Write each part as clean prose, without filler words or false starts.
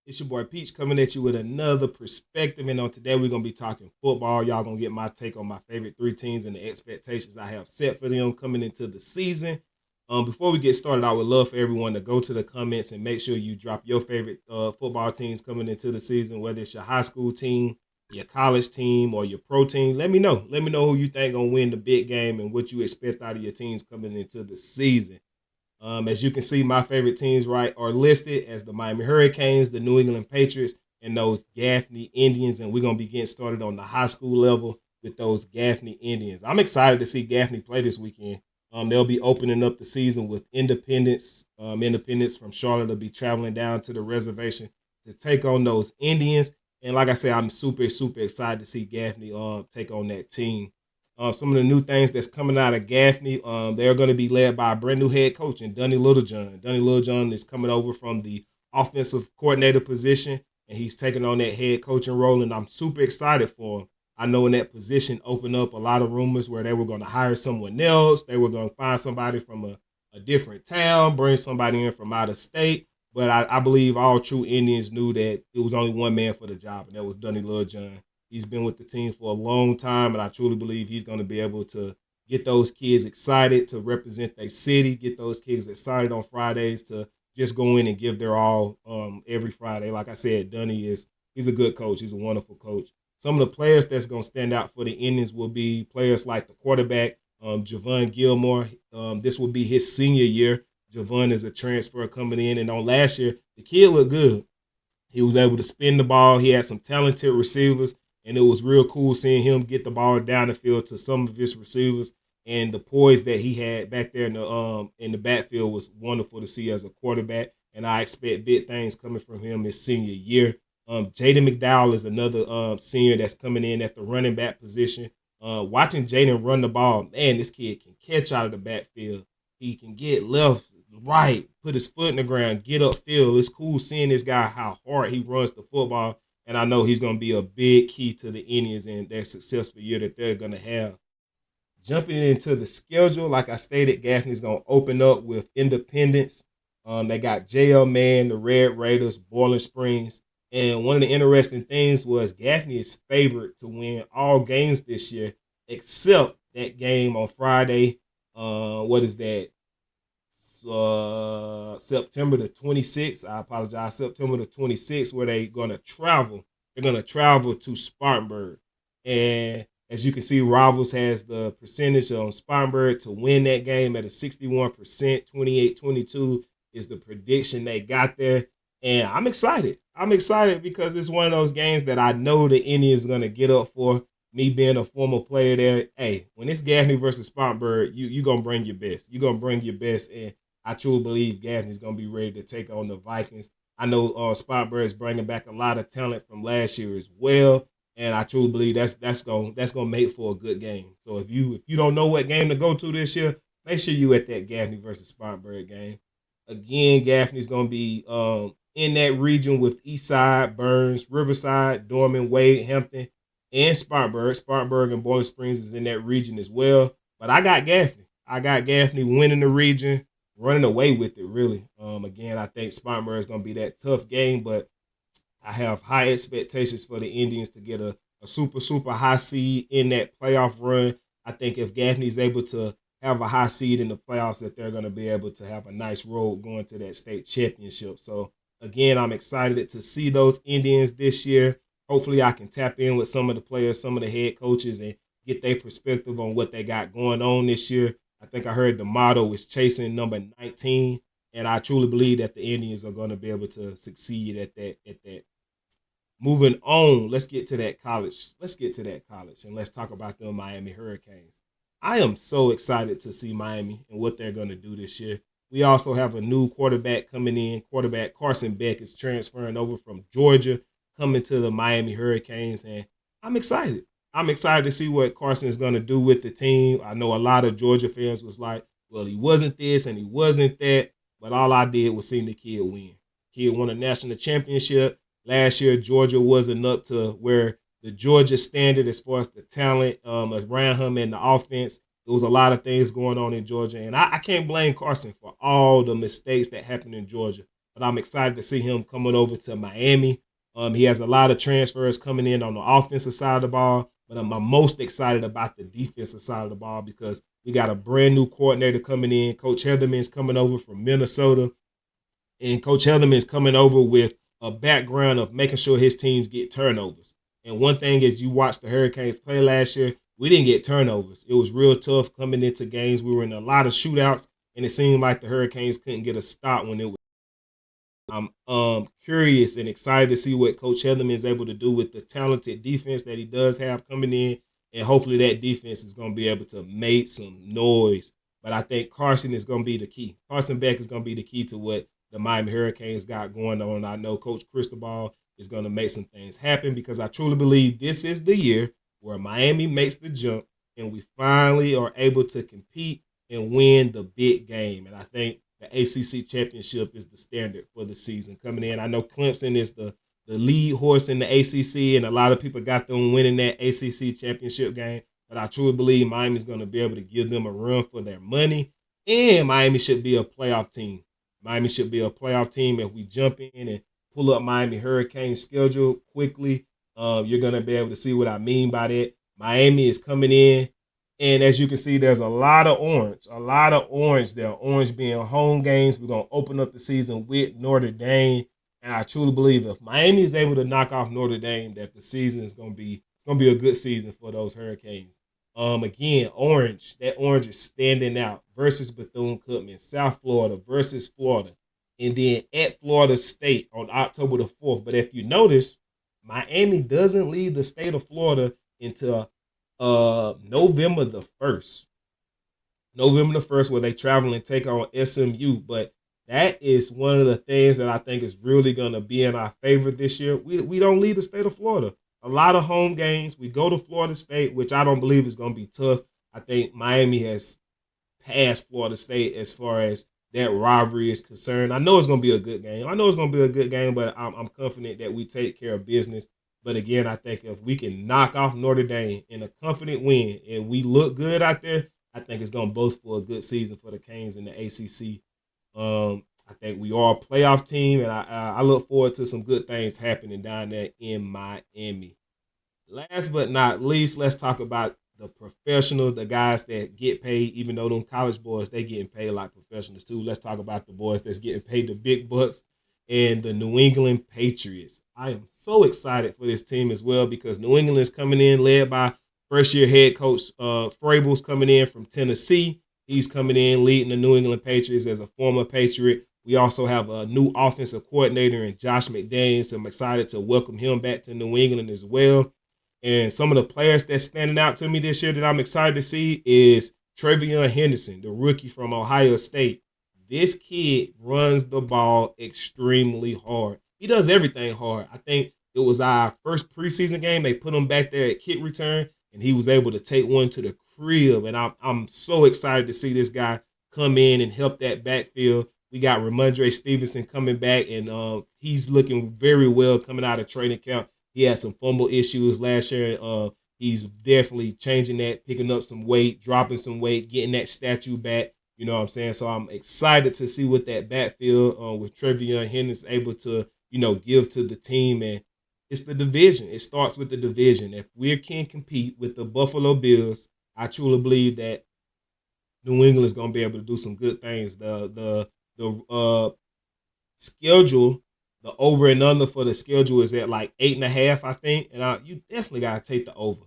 It's your boy Peach coming at you with another perspective. And on today, we're going to be talking football. Y'all going to get my take on my favorite three teams and the expectations I have set for them coming into the season. Before we get started, I would love for everyone to go to the comments and make sure you drop your favorite football teams coming into the season, whether it's your high school team, your college team, or your pro team. Let me know. Let me know who you think going to win the big game and what you expect out of your teams coming into the season. As you can see, my favorite teams are listed as the Miami Hurricanes, the New England Patriots, and those Gaffney Indians. And we're gonna be getting started on the high school level with those Gaffney Indians. I'm excited to see Gaffney play this weekend. They'll be opening up the season with Independence. Independence from Charlotte will be traveling down to the reservation to take on those Indians. And like I said, I'm super excited to see Gaffney take on that team. Some of the new things that's coming out of Gaffney, they're going to be led by a brand new head coach in Dunny Littlejohn. Dunny Littlejohn is coming over from the offensive coordinator position, and he's taking on that head coaching role, and I'm super excited for him. I know in that position opened up a lot of rumors where they were going to hire someone else. They were going to find somebody from a different town, bring somebody in from out of state. But I believe all true Indians knew that it was only one man for the job, and that was Dunny Littlejohn. He's been with the team for a long time, and I truly believe he's going to be able to get those kids excited to represent their city, get those kids excited on Fridays to just go in and give their all every Friday. Like I said, he's a good coach. He's a wonderful coach. Some of the players that's going to stand out for the Indians will be players like the quarterback, Javon Gilmore. This will be his senior year. Javon is a transfer coming in, and on last year, the kid looked good. He was able to spin the ball. He had some talented receivers. And it was real cool seeing him get the ball down the field to some of his receivers, and the poise that he had back there in the backfield was wonderful to see as a quarterback. And I expect big things coming from him his senior year. Jaden McDowell is another senior that's coming in at the running back position. Watching Jaden run the ball, man, this kid can catch out of the backfield. He can get left, right, put his foot in the ground, get upfield. It's cool seeing this guy how hard he runs the football. And I know he's going to be a big key to the Indians and their successful year that they're going to have. Jumping into the schedule, like I stated, Gaffney's going to open up with Independence. They got JL Man, the Red Raiders, Boiling Springs. And one of the interesting things was Gaffney is favored to win all games this year, except that game on Friday. What is that? September the 26th. I apologize. September the 26th, where they're going to travel. They're going to travel to Spartanburg. And as you can see, Rivals has the percentage on Spartanburg to win that game at a 61%. 28-22 is the prediction they got there. And I'm excited. I'm excited because it's one of those games that I know the Indians are going to get up for. Me being a former player there, hey, when it's Gaffney versus Spartanburg, you're going to bring your best. You're going to bring your best. And I truly believe Gaffney's going to be ready to take on the Vikings. I know Spartanburg is bringing back a lot of talent from last year as well, and I truly believe that's going to make for a good game. So if you don't know what game to go to this year, make sure you at that Gaffney versus Spartanburg game. Again, Gaffney's going to be in that region with Eastside, Burns, Riverside, Dorman, Wade, Hampton, and Spartanburg. Spartanburg and Boiling Springs is in that region as well. But I got Gaffney. I got Gaffney winning the region, running away with it, really. Again, I think Spartanburg is going to be that tough game, but I have high expectations for the Indians to get a super high seed in that playoff run. I think if Gaffney is able to have a high seed in the playoffs, that they're going to be able to have a nice road going to that state championship. So, again, I'm excited to see those Indians this year. Hopefully I can tap in with some of the players, some of the head coaches, and get their perspective on what they got going on this year. I think I heard the motto is chasing number 19, and I truly believe that the Indians are going to be able to succeed at that. Moving on, let's get to that college. And let's talk about the Miami Hurricanes. I am so excited to see Miami and what they're going to do this year. We also have a new quarterback coming in. Quarterback Carson Beck is transferring over from Georgia, coming to the Miami Hurricanes, and I'm excited. I'm excited to see what Carson is going to do with the team. I know a lot of Georgia fans was like, well, he wasn't this and he wasn't that, but all I did was see the kid win. Kid won a national championship. Last year, Georgia wasn't up to where the Georgia standard as far as the talent around him and the offense. There was a lot of things going on in Georgia, and I can't blame Carson for all the mistakes that happened in Georgia. but I'm excited to see him coming over to Miami. He has a lot of transfers coming in on the offensive side of the ball, but I'm most excited about the defensive side of the ball because we got a brand new coordinator coming in. Coach Heatherman's coming over from Minnesota, and Coach Heatherman is coming over with a background of making sure his teams get turnovers. And one thing is, you watched the Hurricanes play last year, we didn't get turnovers. It was real tough coming into games. We were in a lot of shootouts, and it seemed like the Hurricanes couldn't get a stop when it was. I'm curious and excited to see what Coach Heatherman is able to do with the talented defense that he does have coming in, and hopefully that defense is going to be able to make some noise. But I think Carson is going to be the key. Carson Beck is going to be the key to what the Miami Hurricanes got going on. I know Coach Cristobal is going to make some things happen because I truly believe this is the year where Miami makes the jump and we finally are able to compete and win the big game. And I think the ACC championship is the standard for the season coming in. I know Clemson is the lead horse in the ACC, and a lot of people got them winning that ACC championship game. But I truly believe Miami is going to be able to give them a run for their money, and Miami should be a playoff team. Miami should be a playoff team. If we jump in and pull up Miami Hurricanes schedule quickly, you're going to be able to see what I mean by that. Miami is coming in, and as you can see, there's a lot of orange there. Orange being home games. We're going to open up the season with Notre Dame, and I truly believe if Miami is able to knock off Notre Dame, that the season is going to be a good season for those Hurricanes. Again, orange. That orange is standing out versus Bethune-Cookman, South Florida versus Florida, and then at Florida State on October the 4th. But if you notice, Miami doesn't leave the state of Florida until November the 1st. November the 1st, where they travel and take on SMU. But that is one of the things that I think is really going to be in our favor this year. We don't leave the state of Florida. A lot of home games. We go to Florida State, which I don't believe is going to be tough. I think Miami has passed Florida State as far as that rivalry is concerned. I know it's going to be a good game. But I'm confident that we take care of business. But again, I think if we can knock off Notre Dame in a confident win and we look good out there, I think it's going to boast for a good season for the Canes in the ACC. I think we are a playoff team, and I look forward to some good things happening down there in Miami. Last but not least, let's talk about the professionals, the guys that get paid, even though them college boys, they getting paid like professionals too. Let's talk about the boys that's getting paid the big bucks and the New England Patriots. I am so excited for this team as well because New England is coming in led by first-year head coach Vrabel's coming in from Tennessee. He's coming in leading the New England Patriots as a former Patriot. We also have a new offensive coordinator in Josh McDaniels. So I'm excited to welcome him back to New England as well. And some of the players that's standing out to me this year that I'm excited to see is Trevion Henderson, the rookie from Ohio State. This kid runs the ball extremely hard. He does everything hard. I think it was our first preseason game. They put him back there at kick return, and he was able to take one to the crib. And I'm so excited to see this guy come in and help that backfield. We got Ramondre Stevenson coming back, and he's looking very well coming out of training camp. He had some fumble issues last year. He's definitely changing that, picking up some weight, dropping some weight, getting that statue back. You know what I'm saying? So I'm excited to see what that backfield with Trevion Henderson is able to, give to the team. And it's the division. It starts with the division. If we can compete with the Buffalo Bills, I truly believe that New England is going to be able to do some good things. The schedule, the over and under for the schedule is at like 8.5, I think. And you definitely got to take the over.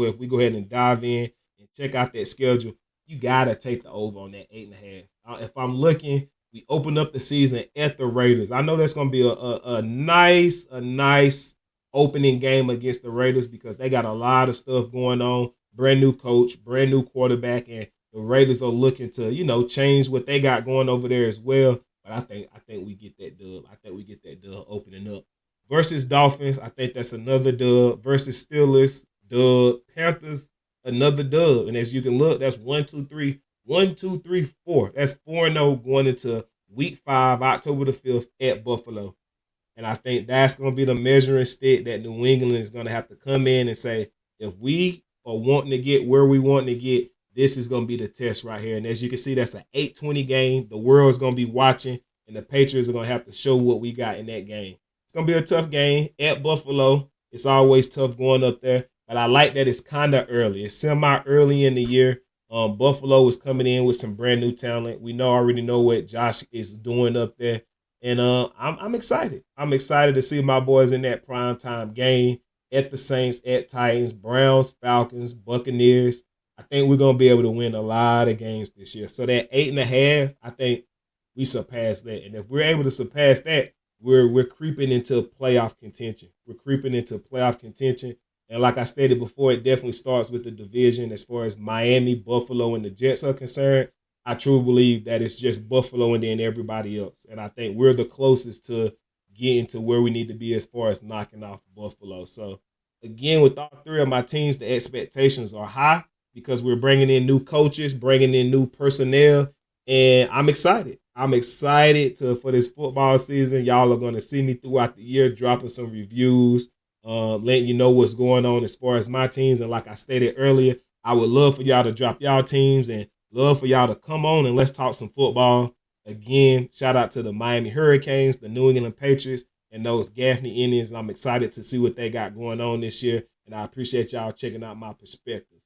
If we go ahead and dive in and check out that schedule. You got to take the over on that 8.5. If I'm looking, we open up the season at the Raiders. I know that's going to be a nice opening game against the Raiders because they got a lot of stuff going on. Brand new coach, brand new quarterback, and the Raiders are looking to, change what they got going over there as well. But I think we get that dub. Opening up. Versus Dolphins, I think that's another dub. Versus Steelers, dub. Panthers, another dub. And as you can look, that's 1, 2, 3, 4. That's 4-0 going into week 5, October the 5th at Buffalo. And I think that's going to be the measuring stick that New England is going to have to come in and say, if we are wanting to get where we want to get, this is going to be the test right here. And as you can see, that's an 8:20 game. The world's going to be watching. and the Patriots are going to have to show what we got in that game. It's going to be a tough game at Buffalo. It's always tough going up there, but I like that it's kind of early. It's semi-early in the year. Buffalo is coming in with some brand new talent. We already know what Josh is doing up there, and I'm excited. I'm excited to see my boys in that primetime game at the Saints, at Titans, Browns, Falcons, Buccaneers. I think we're going to be able to win a lot of games this year. So that 8.5, I think we surpass that. And if we're able to surpass that, we're creeping into playoff contention. We're creeping into playoff contention. And like I stated before, it definitely starts with the division as far as Miami, Buffalo, and the Jets are concerned. I truly believe that it's just Buffalo and then everybody else. And I think we're the closest to getting to where we need to be as far as knocking off Buffalo. So, again, with all three of my teams, the expectations are high because we're bringing in new coaches, bringing in new personnel, and I'm excited. I'm excited for this football season. Y'all are going to see me throughout the year dropping some reviews, letting you know what's going on as far as my teams. And like I stated earlier, I would love for y'all to drop y'all teams and love for y'all to come on and let's talk some football. Again, shout out to the Miami Hurricanes, the New England Patriots, and those Gaffney Indians. I'm excited to see what they got going on this year, and I appreciate y'all checking out my perspective.